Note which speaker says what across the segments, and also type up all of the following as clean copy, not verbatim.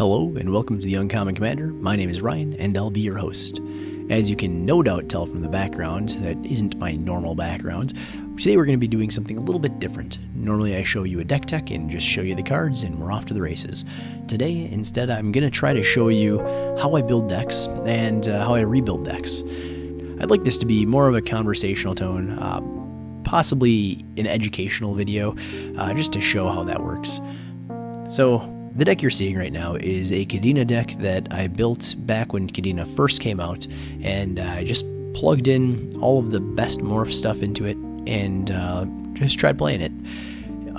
Speaker 1: Hello and welcome to the Uncommon Commander. My name is Ryan and I'll be your host. As you can no doubt tell from the background, that isn't my normal background. Today we're going to be doing something a little bit different. Normally I show you a deck tech and just show you the cards and we're off to the races. Today, instead, I'm going to try to show you how I build decks and how I rebuild decks. I'd like this to be more of a conversational tone, possibly an educational video, just to show how that works. So, the deck you're seeing right now is a Kadena deck that I built back when Kadena first came out, and I just plugged in all of the best morph stuff into it and just tried playing it.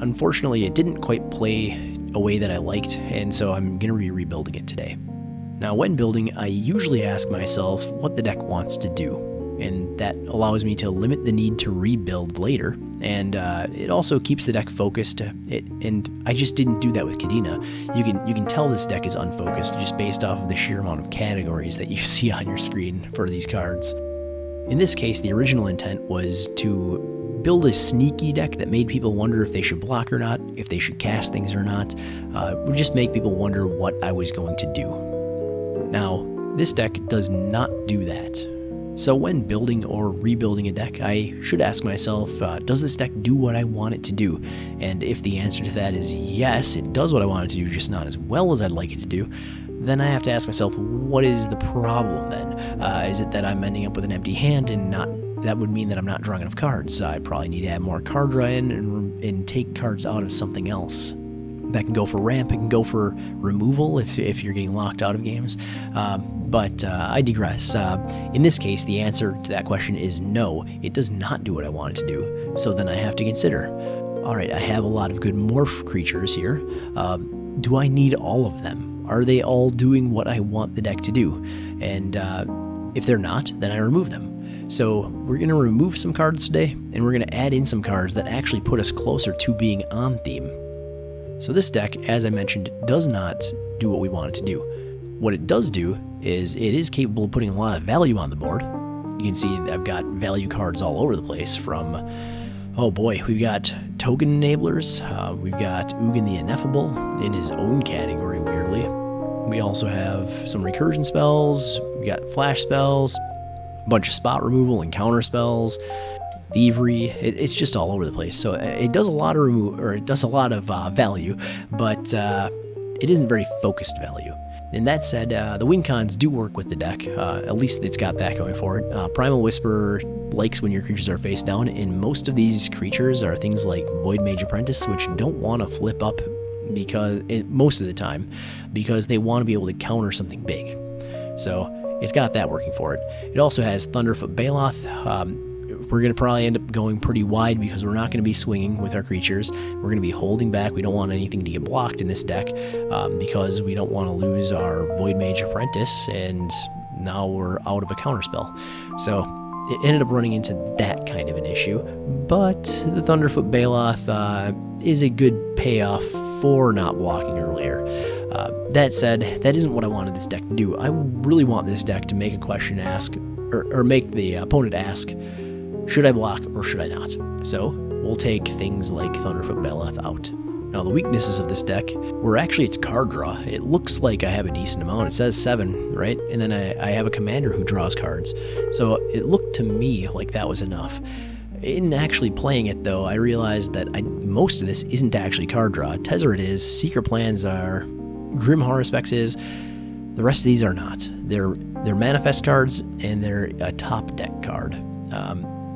Speaker 1: Unfortunately, it didn't quite play a way that I liked, and so I'm going to be rebuilding it today. Now, when building, I usually ask myself what the deck wants to do, and that allows me to limit the need to rebuild later, and it also keeps the deck focused. And I just didn't do that with Kadena. You can tell this deck is unfocused just based off of the sheer amount of categories that you see on your screen for these cards. In this case, the original intent was to build a sneaky deck that made people wonder if they should block or not, if they should cast things or not. It would just make people wonder what I was going to do. Now, this deck does not do that. So when building or rebuilding a deck, I should ask myself, does this deck do what I want it to do? And if the answer to that is yes, it does what I want it to do, just not as well as I'd like it to do, then I have to ask myself, what is the problem then? Is it that I'm ending up with an empty hand and that would mean that I'm not drawing enough cards? I probably need to add more card draw in and take cards out of something else. That can go for ramp, it can go for removal if you're getting locked out of games. But I digress. In this case, the answer to that question is no, it does not do what I want it to do. So then I have to consider, alright, I have a lot of good morph creatures here. Do I need all of them? Are they all doing what I want the deck to do? And if they're not, then I remove them. So we're going to remove some cards today, and we're going to add in some cards that actually put us closer to being on theme. So this deck, as I mentioned, does not do what we want it to do. What it does do is it is capable of putting a lot of value on the board. You can see I've got value cards all over the place from, oh boy, we've got token enablers, we've got Ugin the Ineffable in his own category, weirdly. We also have some recursion spells, we got flash spells, a bunch of spot removal and counter spells, thievery. It's just all over the place. So it does a lot of value, but it isn't very focused value. And that said, the win cons do work with the deck. At least it's got that going for it. Primal Whisper likes when your creatures are face down, and most of these creatures are things like Void Mage Apprentice, which don't want to flip up most of the time, because they want to be able to counter something big. So it's got that working for it. It also has Thunderfoot Baloth. We're going to probably end up going pretty wide because we're not going to be swinging with our creatures. We're going to be holding back. We don't want anything to get blocked in this deck because we don't want to lose our Void Mage Apprentice, and now we're out of a counterspell. So it ended up running into that kind of an issue, but the Thunderfoot Baloth is a good payoff for not blocking earlier. That said, that isn't what I wanted this deck to do. I really want this deck to make a question ask, or make the opponent ask, should I block or should I not? So we'll take things like Thunderfoot Baloth out. Now the weaknesses of this deck were actually its card draw. It looks like I have a decent amount. It says 7, right? And then I have a commander who draws cards. So it looked to me like that was enough. In actually playing it though, I realized that most of this isn't actually card draw. Tezzeret is, Secret Plans are, Grim Horospex is. The rest of these are not. They're manifest cards, and they're a top deck card.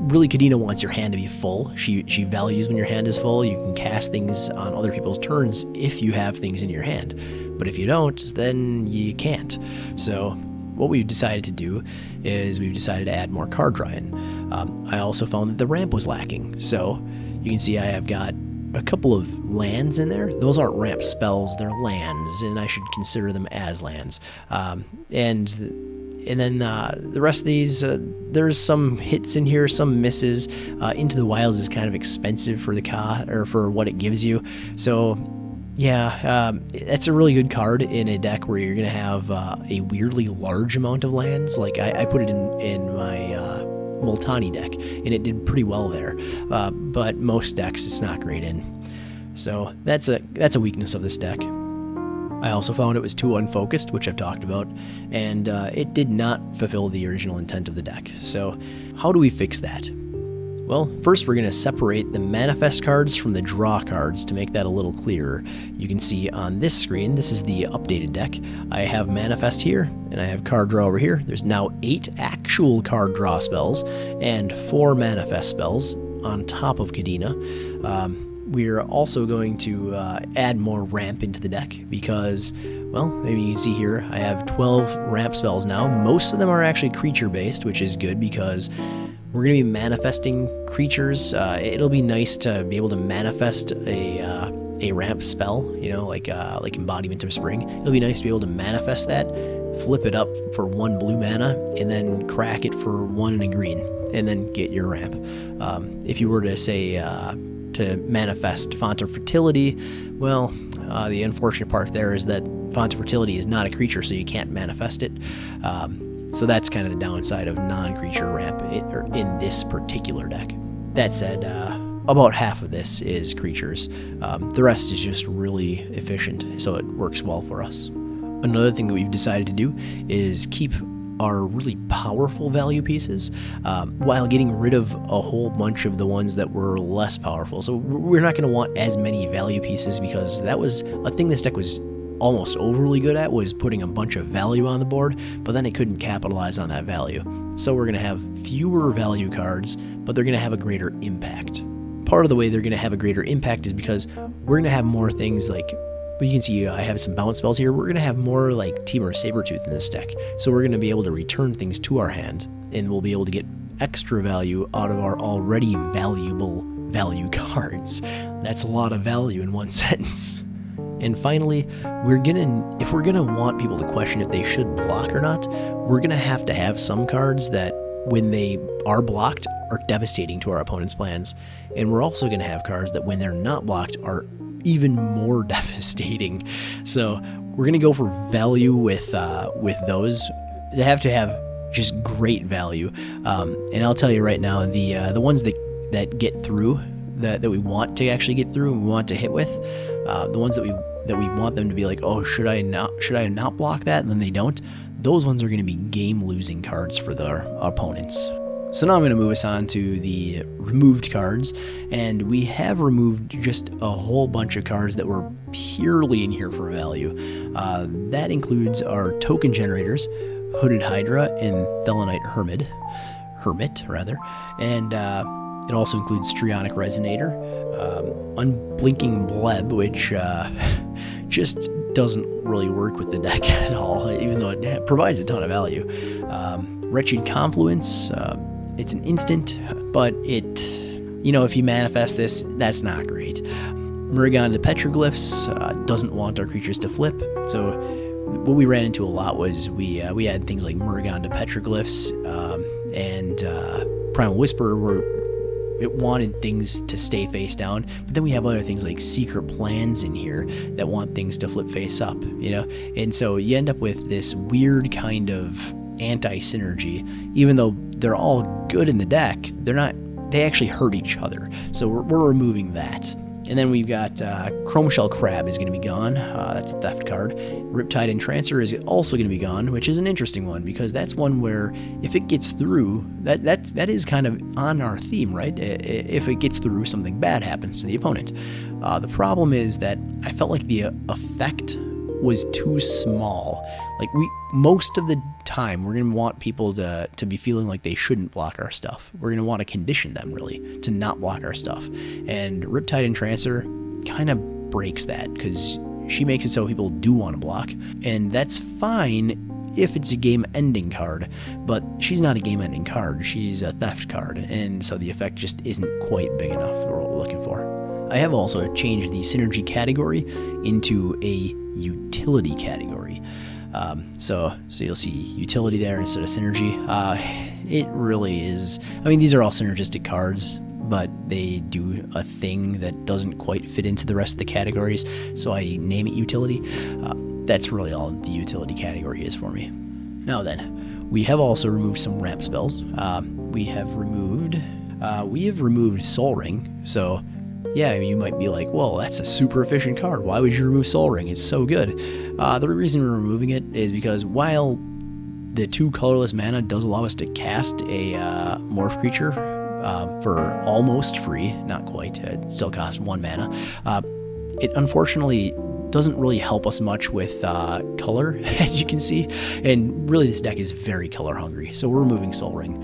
Speaker 1: Really, Kadena wants your hand to be full. She values when your hand is full. You can cast things on other people's turns if you have things in your hand. But if you don't, then you can't. So what we've decided to do is we've decided to add more card draw in. I also found that the ramp was lacking. So you can see I have got a couple of lands in there. Those aren't ramp spells, they're lands, and I should consider them as lands. And then the rest of these, there's some hits in here, some misses. Into the Wilds is kind of expensive for for what it gives you. So yeah, it's a really good card in a deck where you're gonna have a weirdly large amount of lands. Like I put it in my Multani deck, and it did pretty well there. But most decks it's not great in. So that's a weakness of this deck. I also found it was too unfocused, which I've talked about, and it did not fulfill the original intent of the deck. So how do we fix that? Well, first we're going to separate the manifest cards from the draw cards to make that a little clearer. You can see on this screen, this is the updated deck. I have manifest here, and I have card draw over here. There's now 8 actual card draw spells and 4 manifest spells on top of Kadena. We're also going to add more ramp into the deck because, well, maybe you can see here, I have 12 ramp spells now. Most of them are actually creature-based, which is good because we're going to be manifesting creatures. It'll be nice to be able to manifest a ramp spell, you know, like Embodiment of Spring. It'll be nice to be able to manifest that, flip it up for 1 blue mana, and then crack it for 1 in a green, and then get your ramp. If you were to say to manifest Font of Fertility, well, the unfortunate part there is that Font of Fertility is not a creature, so you can't manifest it. So that's kind of the downside of non-creature ramp in this particular deck. That said, about half of this is creatures. The rest is just really efficient, so it works well for us. Another thing that we've decided to do is keep our really powerful value pieces while getting rid of a whole bunch of the ones that were less powerful. So we're not going to want as many value pieces because that was a thing this deck was almost overly good at, was putting a bunch of value on the board, but then it couldn't capitalize on that value. So we're going to have fewer value cards, but they're going to have a greater impact. Part of the way they're going to have a greater impact is because we're going to have more things like, well, you can see I have some bounce spells here. We're going to have more like Temur Sabertooth in this deck. So we're going to be able to return things to our hand, and we'll be able to get extra value out of our already valuable value cards. That's a lot of value in one sentence. And finally, if we're gonna want people to question if they should block or not, we're gonna have to have some cards that, when they are blocked, are devastating to our opponent's plans. And we're also gonna have cards that, when they're not blocked, are even more devastating. So we're gonna go for value with those. They have to have just great value. And I'll tell you right now, the ones that get through, that we want to actually get through and we want to hit with, the ones that we want them to be like, oh, should I not block that? And then they don't. Those ones are going to be game-losing cards for their opponents. So now I'm going to move us on to the removed cards, and we have removed just a whole bunch of cards that were purely in here for value. That includes our token generators, Hooded Hydra and Thelanite Hermit, and it also includes Strionic Resonator, Unblinking Bleb, which just doesn't really work with the deck at all, even though it provides a ton of value. Wretched Confluence, it's an instant, but it, if you manifest this, that's not great. Murrigan to Petroglyphs doesn't want our creatures to flip, so what we ran into a lot was we had things like Murrigan to Petroglyphs and Primal Whisper, where it wanted things to stay face down, but then we have other things like Secret Plans in here that want things to flip face up, and so you end up with this weird kind of anti-synergy. Even though they're all good in the deck, they actually hurt each other, so we're removing that. And then we've got Chrome Shell Crab is going to be gone. That's a theft card. Riptide Entrancer is also going to be gone, which is an interesting one because that's one where if it gets through, that is kind of on our theme, right? If it gets through, something bad happens to the opponent. The problem is that I felt like the effect was too small. Like most of the time, we're going to want people to be feeling like they shouldn't block our stuff. We're going to want to condition them, really, to not block our stuff. And Riptide Entrancer kind of breaks that because she makes it so people do want to block. And that's fine if it's a game-ending card, but she's not a game-ending card. She's a theft card, and so the effect just isn't quite big enough for what we're looking for. I have also changed the synergy category into a utility category. So you'll see utility there instead of synergy. It really is, these are all synergistic cards, but they do a thing that doesn't quite fit into the rest of the categories, so I name it utility. That's really all the utility category is for me. Now then, we have also removed some ramp spells. We have removed Soul Ring, so yeah, you might be like, well, that's a super efficient card. Why would you remove Soul Ring? It's so good. The reason we're removing it is because while the 2 colorless mana does allow us to cast a morph creature for almost free, not quite, it still costs 1 mana, it unfortunately doesn't really help us much with color, as you can see, and really this deck is very color hungry, so we're removing Soul Ring.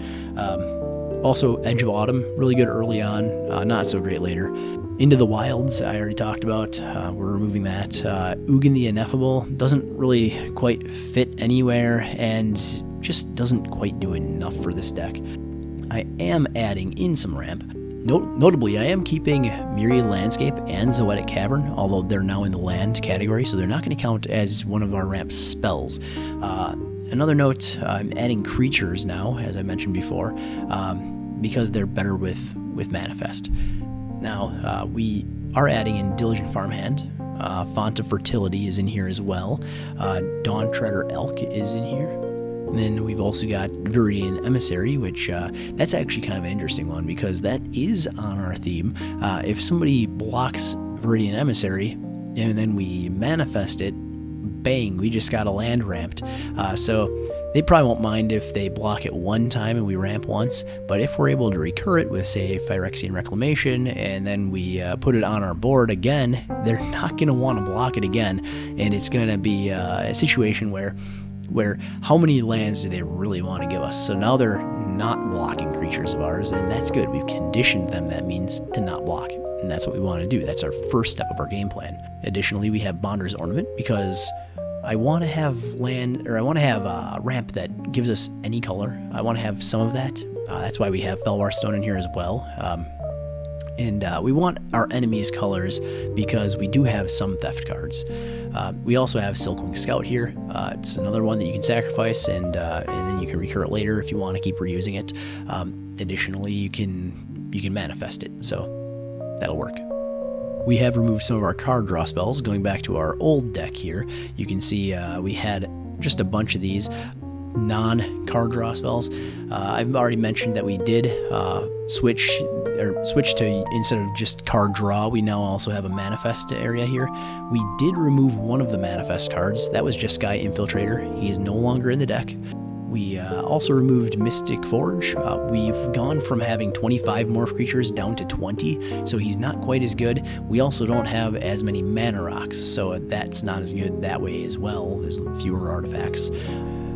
Speaker 1: Also, Edge of Autumn, really good early on, not so great later. Into the Wilds, I already talked about, we're removing that. Ugin the Ineffable doesn't really quite fit anywhere and just doesn't quite do enough for this deck. I am adding in some ramp. Notably, I am keeping Myriad Landscape and Zoetic Cavern, although they're now in the land category, so they're not going to count as one of our ramp spells. Another note, I'm adding creatures now, as I mentioned before, because they're better with Manifest. Now, we are adding in Diligent Farmhand. Font of Fertility is in here as well. Dawn Treader Elk is in here. And then we've also got Viridian Emissary, which that's actually kind of an interesting one because that is on our theme. If somebody blocks Viridian Emissary and then we manifest it, bang, we just got a land ramped. So they probably won't mind if they block it one time and we ramp once, but if we're able to recur it with, say, Phyrexian Reclamation, and then we put it on our board again, they're not going to want to block it again, and it's going to be a situation where how many lands do they really want to give us? So now they're not blocking creatures of ours, and that's good. We've conditioned them, that means, to not block, and that's what we want to do. That's our first step of our game plan. Additionally, we have Bonder's Ornament, because I want to have a ramp that gives us any color. I want to have some of that. That's why we have Felwar Stone in here as well. And we want our enemies' colors because we do have some theft cards. We also have Silkwing Scout here. It's another one that you can sacrifice, and then you can recur it later if you want to keep reusing it. Additionally, you can manifest it, so that'll work. We have removed some of our card draw spells. Going back to our old deck here, you can see we had just a bunch of these non-card draw spells. I've already mentioned that we did switch to, instead of just card draw, we now also have a manifest area here. We did remove one of the manifest cards. That was just Sky Infiltrator. He is no longer in the deck. We also removed Mystic Forge. We've gone from having 25 morph creatures down to 20, so he's not quite as good. We also don't have as many mana rocks, so that's not as good that way as well. There's fewer artifacts.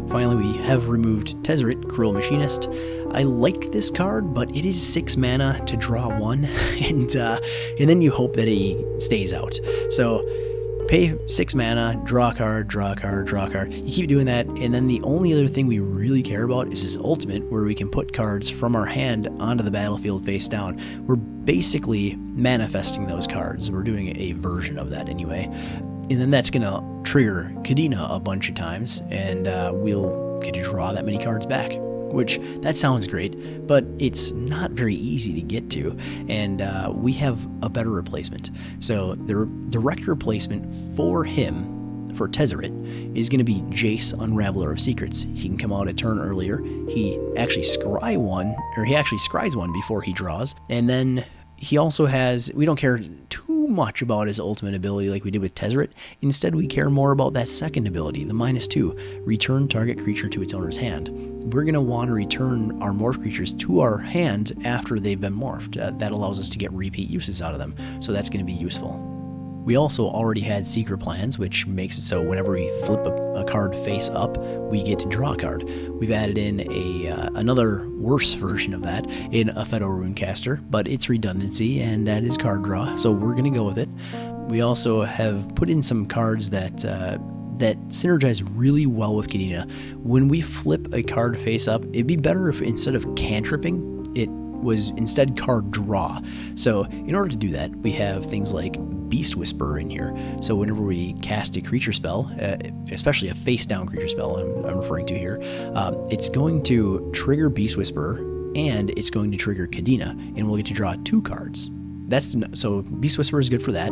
Speaker 1: Finally, we have removed Tezzeret, Cruel Machinist. I like this card, but it is 6 mana to draw 1, and then you hope that he stays out. So pay 6 mana, draw a card, draw a card, draw a card. You keep doing that, and then the only other thing we really care about is his ultimate, where we can put cards from our hand onto the battlefield face down. We're basically manifesting those cards. We're doing a version of that anyway. And then that's going to trigger Kadena a bunch of times, and we'll get to draw that many cards back. Which, that sounds great, but it's not very easy to get to, and we have a better replacement. So the direct replacement for him, for Tezzeret, is going to be Jace, Unraveler of Secrets. He can come out a turn earlier. He actually scries one before he draws, and then he also has, we don't care too much about his ultimate ability like we did with Tezzeret. Instead, we care more about that second ability, the -2, return target creature to its owner's hand. We're going to want to return our morph creatures to our hand after they've been morphed. That allows us to get repeat uses out of them, so that's going to be useful. We also already had Secret Plans, which makes it so whenever we flip a card face up, we get to draw a card. We've added in another worse version of that in a Phaedo Runecaster, but it's redundancy, and that is card draw, so we're going to go with it. We also have put in some cards that synergize really well with Kadena. When we flip a card face up, it'd be better if instead of cantripping, it was instead card draw. So in order to do that, we have things like Beast Whisperer in here. So whenever we cast a creature spell, especially a face down creature spell I'm referring to here, it's going to trigger Beast Whisperer, and it's going to trigger Kadena, and we'll get to draw 2 cards. So Beast Whisperer is good for that.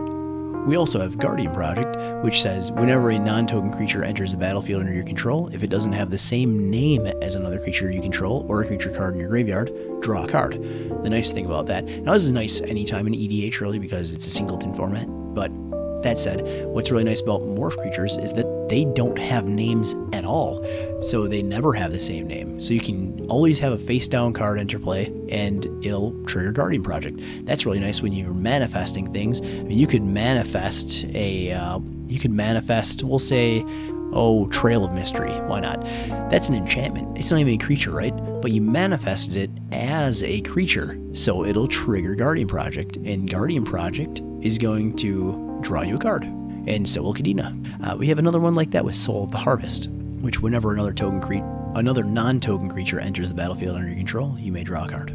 Speaker 1: We also have Guardian Project, which says whenever a non-token creature enters the battlefield under your control, if it doesn't have the same name as another creature you control or a creature card in your graveyard, draw a card. The nice thing about that, now this is nice anytime in EDH really because it's a singleton format, but that said, what's really nice about morph creatures is that they don't have names at all, so they never have the same name. So you can always have a face-down card enter play, and it'll trigger Guardian Project. That's really nice when you're manifesting things. I mean, you could manifest we'll say, Trail of Mystery. Why not? That's an enchantment. It's not even a creature, right? But you manifested it as a creature, so it'll trigger Guardian Project, and Guardian Project is going to draw you a card, and so will Kadena. We have another one like that with Soul of the Harvest, which whenever another non-token creature enters the battlefield under your control, you may draw a card.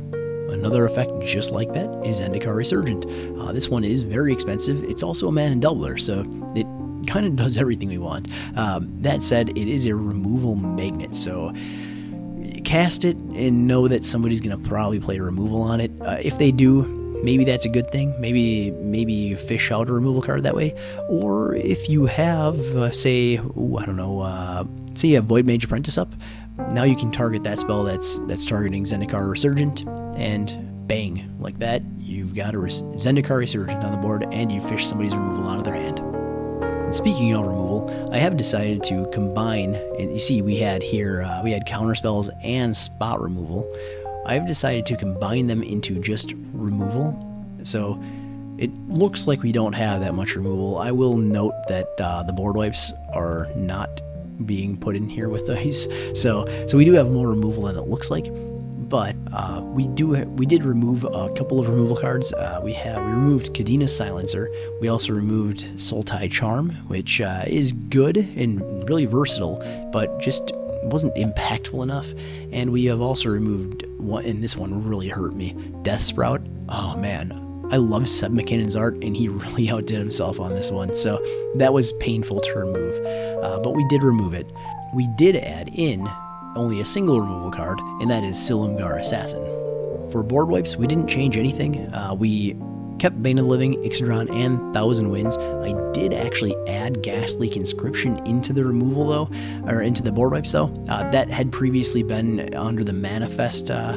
Speaker 1: Another effect just like that is Zendikar Resurgent. This one is very expensive. It's also a mana doubler, so it kind of does everything we want. That said, it is a removal magnet, so cast it and know that somebody's going to probably play removal on it. If they do, maybe that's a good thing. Maybe you fish out a removal card that way. Or if you have, say you have Void Mage Apprentice up, now you can target that spell that's targeting Zendikar Resurgent, and bang, like that, you've got a Zendikar Resurgent on the board, and you fish somebody's removal out of their hand. And speaking of removal, I have decided to combine, and you see we had counter spells and spot removal. I've decided to combine them into just removal, so it looks like we don't have that much removal. I will note that the board wipes are not being put in here with these, so we do have more removal than it looks like, but we did remove a couple of removal cards. We removed Kadena's Silencer. We also removed Sultai Charm, which is good and really versatile, but just wasn't impactful enough. And we have also removed one, and this one really hurt me, Death Sprout. Oh man, I love Seb McKinnon's art, and he really outdid himself on this one, so that was painful to remove, but we did remove it. We did add in only a single removal card, and that is Silumgar Assassin. For board wipes, we didn't change anything. We kept Bane of the Living, Ixodron, and Thousand Winds. I did actually add Ghastly Conscription into the removal though, or into the board wipes though. That had previously been under the Manifest, I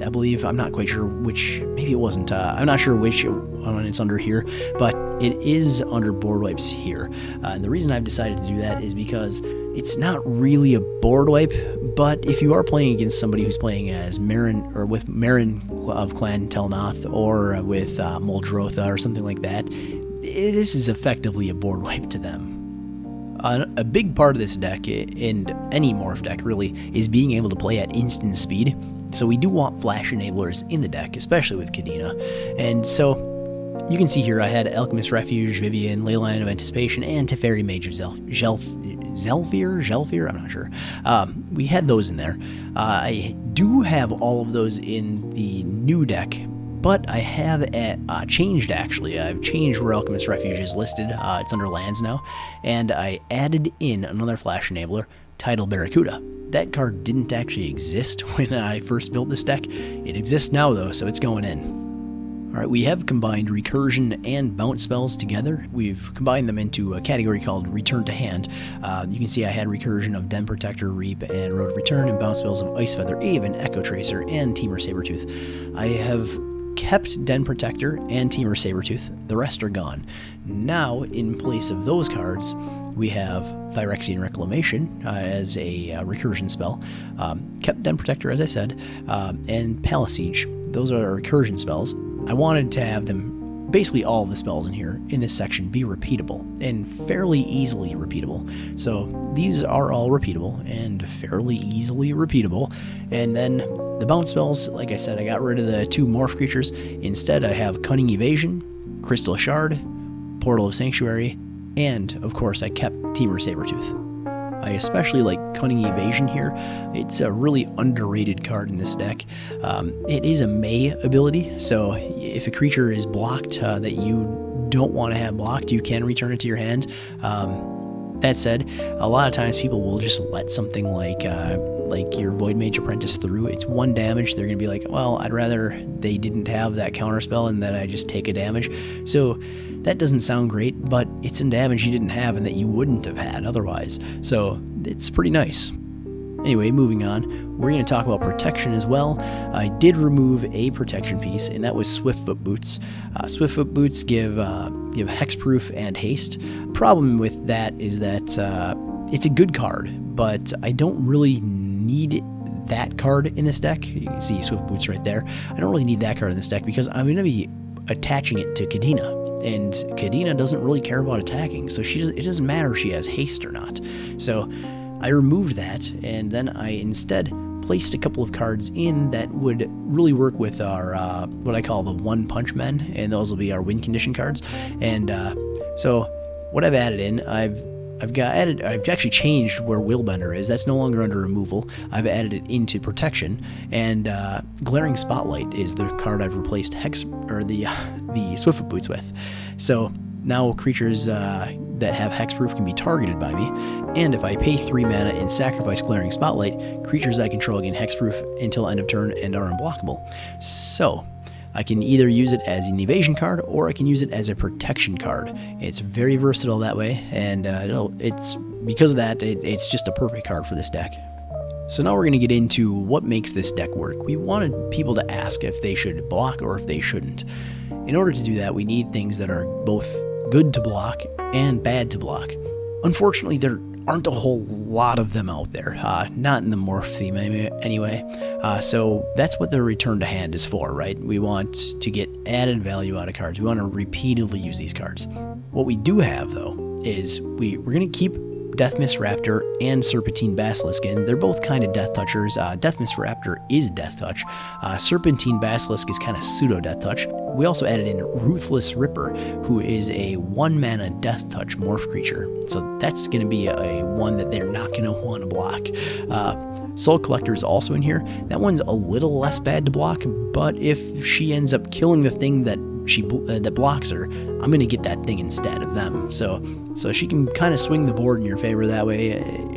Speaker 1: believe. I'm not quite sure which, maybe it wasn't. I'm not sure which one it's under here, but it is under board wipes here. And the reason I've decided to do that is because it's not really a board wipe, but if you are playing against somebody who's playing as Marin, or with Marin of Clan Telnoth, or with Muldrotha or something like that, this is effectively a board wipe to them. A big part of this deck, and any morph deck really, is being able to play at instant speed. So we do want flash enablers in the deck, especially with Kadena. And so you can see here I had Alchemist Refuge, Vivian, Leyline of Anticipation, and Teferi Mage of Zhalfir, I'm not sure. We had those in there. I do have all of those in the new deck, but I have changed actually. I've changed where Alchemist Refuge is listed. It's under lands now, and I added in another flash enabler, Tidal Barracuda. That card didn't actually exist when I first built this deck. It exists now though, so it's going in. Alright, we have combined Recursion and Bounce spells together. We've combined them into a category called Return to Hand. You can see I had Recursion of Den Protector, Reap, and Road of Return, and Bounce spells of Ice Feather, Aven, Echo Tracer, and Temur Sabertooth. I have kept Den Protector and Temur Sabertooth. The rest are gone. Now, in place of those cards, we have Phyrexian Reclamation as a recursion spell. Kept Den Protector, as I said, and Palace-Siege. Those are recursion spells. I wanted to have them, basically all of the spells in here, in this section, be repeatable, and fairly easily repeatable. So these are all repeatable, and fairly easily repeatable. And then the bounce spells, like I said, I got rid of the two morph creatures. Instead, I have Cunning Evasion, Crystal Shard, Portal of Sanctuary, and, of course, I kept Temur Sabertooth. I especially like Cunning Evasion here. It's a really underrated card in this deck. It is a May ability, so if a creature is blocked that you don't want to have blocked, you can return it to your hand. That said, a lot of times people will just let something like like your Void Mage Apprentice through, it's 1 damage. They're going to be like, well, I'd rather they didn't have that counterspell and that I just take a damage. So that doesn't sound great, but it's some damage you didn't have and that you wouldn't have had otherwise. So it's pretty nice. Anyway, moving on, we're going to talk about protection as well. I did remove a protection piece, and that was Swiftfoot Boots. Swiftfoot Boots give hexproof and haste. Problem with that is that it's a good card, but I don't really need that card in this deck. You can see Swift Boots right there. I don't really need that card in this deck because I'm going to be attaching it to Kadena, and Kadena doesn't really care about attacking, so it doesn't matter if she has haste or not. So I removed that, and then I instead placed a couple of cards in that would really work with our what I call the One Punch Men, and those will be our win condition cards. And so what I've added in, I've actually changed where Willbender is. That's no longer under removal. I've added it into protection, and Glaring Spotlight is the card I've replaced the Swiftfoot Boots with. So now creatures that have hexproof can be targeted by me, and if I pay 3 mana and sacrifice Glaring Spotlight, creatures I control gain hexproof until end of turn and are unblockable. So I can either use it as an evasion card, or I can use it as a protection card. It's very versatile that way, and it's because of that, it's just a perfect card for this deck. So now we're going to get into what makes this deck work. We wanted people to ask if they should block or if they shouldn't. In order to do that, we need things that are both good to block and bad to block. Unfortunately, there aren't a whole lot of them out there, not in the morph theme anyway. So that's what the return to hand is for, right? We want to get added value out of cards. We want to repeatedly use these cards. What we do have, though, is we're going to keep Deathmist Raptor and Serpentine Basilisk in. They're both kind of Death Touchers. Deathmist Raptor is Death Touch. Serpentine Basilisk is kind of pseudo Death Touch. We also added in Ruthless Ripper, who is a 1-mana Death Touch morph creature. So that's going to be a one that they're not going to want to block. Soul Collector is also in here. That one's a little less bad to block, but if she ends up killing the thing that blocks her, I'm going to get that thing instead of them. So she can kind of swing the board in your favor that way.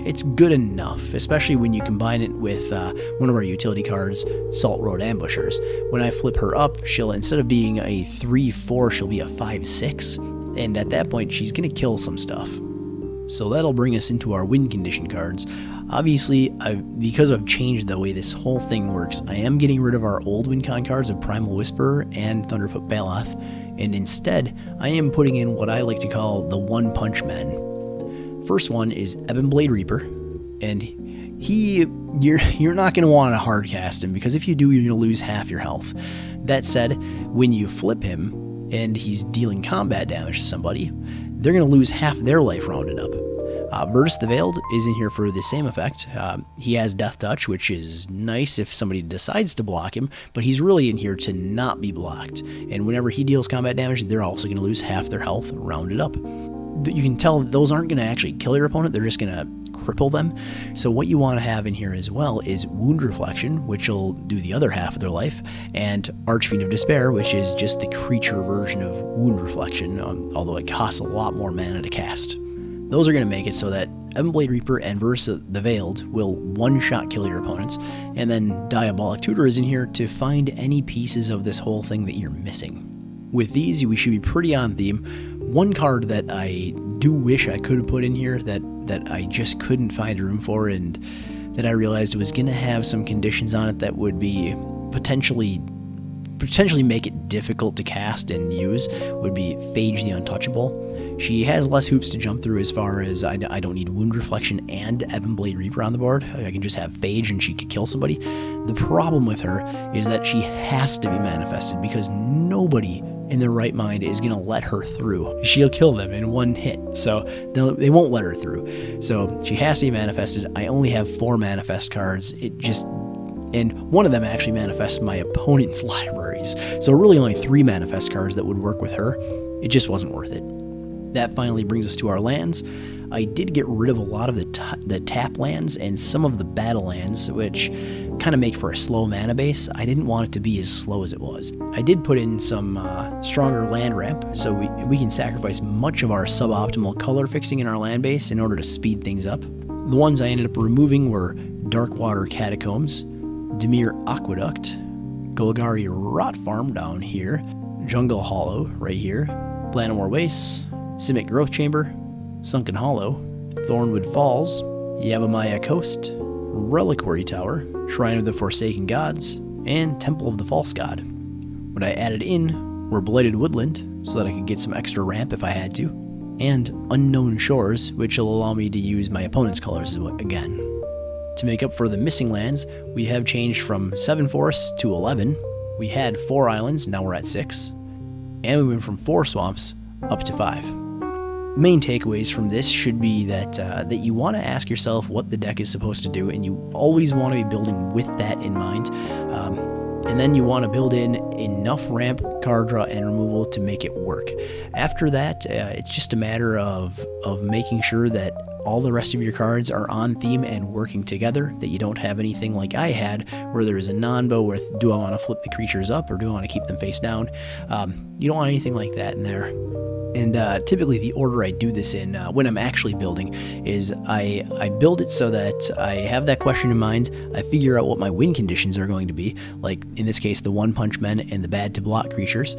Speaker 1: It's good enough, especially when you combine it with one of our utility cards, Salt Road Ambushers. When I flip her up, she'll, instead of being a 3/4, she'll be a 5/6, and at that point, she's going to kill some stuff. So that'll bring us into our win condition cards. Obviously, because I've changed the way this whole thing works, I am getting rid of our old win con cards of Primal Whisperer and Thunderfoot Baloth, and instead, I am putting in what I like to call the One Punch Men. First one is Ebonblade Reaper, and you're not going to want to hard cast him, because if you do, you're going to lose half your health. That said, when you flip him and he's dealing combat damage to somebody, they're going to lose half their life rounded up. Vertus the Veiled is in here for the same effect. He has Death Touch, which is nice if somebody decides to block him, but he's really in here to not be blocked. And whenever he deals combat damage, they're also going to lose half their health rounded up. You can tell those aren't going to actually kill your opponent, they're just going to cripple them. So what you want to have in here as well is Wound Reflection, which will do the other half of their life, and Archfiend of Despair, which is just the creature version of Wound Reflection, although it costs a lot more mana to cast. Those are going to make it so that Ebonblade Reaper and Versus the Veiled will one-shot kill your opponents, and then Diabolic Tutor is in here to find any pieces of this whole thing that you're missing. With these, we should be pretty on theme. One card that I do wish I could have put in here that I just couldn't find room for, and that I realized was going to have some conditions on it that would be potentially make it difficult to cast and use, would be Phage the Untouchable. She has less hoops to jump through as far as I don't need Wound Reflection and Ebonblade Reaper on the board. I can just have Phage and she could kill somebody. The problem with her is that she has to be manifested, because nobody in their right mind is going to let her through. She'll kill them in one hit, so they won't let her through. So she has to be manifested. I only have 4 manifest cards. And one of them actually manifests my opponent's libraries. So really only 3 manifest cards that would work with her. It just wasn't worth it. That finally brings us to our lands. I did get rid of a lot of the tap lands and some of the battle lands, which kind of make for a slow mana base. I didn't want it to be as slow as it was. I did put in some stronger land ramp, so we can sacrifice much of our suboptimal color fixing in our land base in order to speed things up. The ones I ended up removing were Darkwater Catacombs, Dimir Aqueduct, Golgari Rot Farm down here, Jungle Hollow right here, Lanamore Wastes, Simic Growth Chamber, Sunken Hollow, Thornwood Falls, Yavimaya Coast, Reliquary Tower, Shrine of the Forsaken Gods, and Temple of the False God. What I added in were Blighted Woodland, so that I could get some extra ramp if I had to, and Unknown Shores, which will allow me to use my opponent's colors again. To make up for the missing lands, we have changed from 7 forests to 11. We had 4 islands, now we're at 6. And we went from 4 swamps up to 5. Main takeaways from this should be that you want to ask yourself what the deck is supposed to do, and you always want to be building with that in mind. And then you want to build in enough ramp, card draw, and removal to make it work. After that, it's just a matter of making sure that all the rest of your cards are on theme and working together, that you don't have anything like I had, where there is a non-bow with, do I want to flip the creatures up or do I want to keep them face down? You don't want anything like that in there. And typically the order I do this in when I'm actually building is I build it so that I have that question in mind, I figure out what my win conditions are going to be, like in this case the One Punch Men and the bad to block creatures,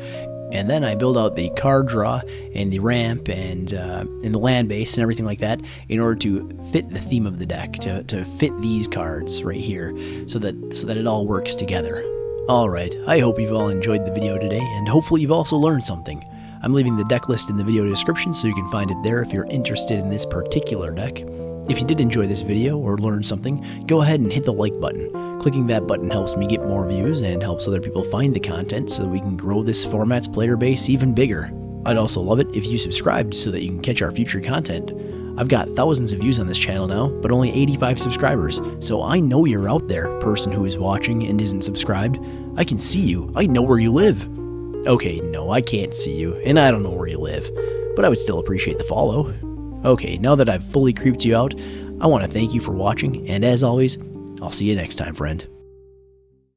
Speaker 1: and then I build out the card draw and the ramp and the land base and everything like that in order to fit the theme of the deck, to fit these cards right here, so that it all works together. Alright, I hope you've all enjoyed the video today, and hopefully you've also learned something. I'm leaving the deck list in the video description so you can find it there if you're interested in this particular deck. If you did enjoy this video or learn something, go ahead and hit the like button. Clicking that button helps me get more views and helps other people find the content so that we can grow this format's player base even bigger. I'd also love it if you subscribed so that you can catch our future content. I've got thousands of views on this channel now, but only 85 subscribers, so I know you're out there, person who is watching and isn't subscribed. I can see you. I know where you live. Okay, no, I can't see you, and I don't know where you live, but I would still appreciate the follow. Okay, now that I've fully creeped you out, I want to thank you for watching, and as always, I'll see you next time, friend.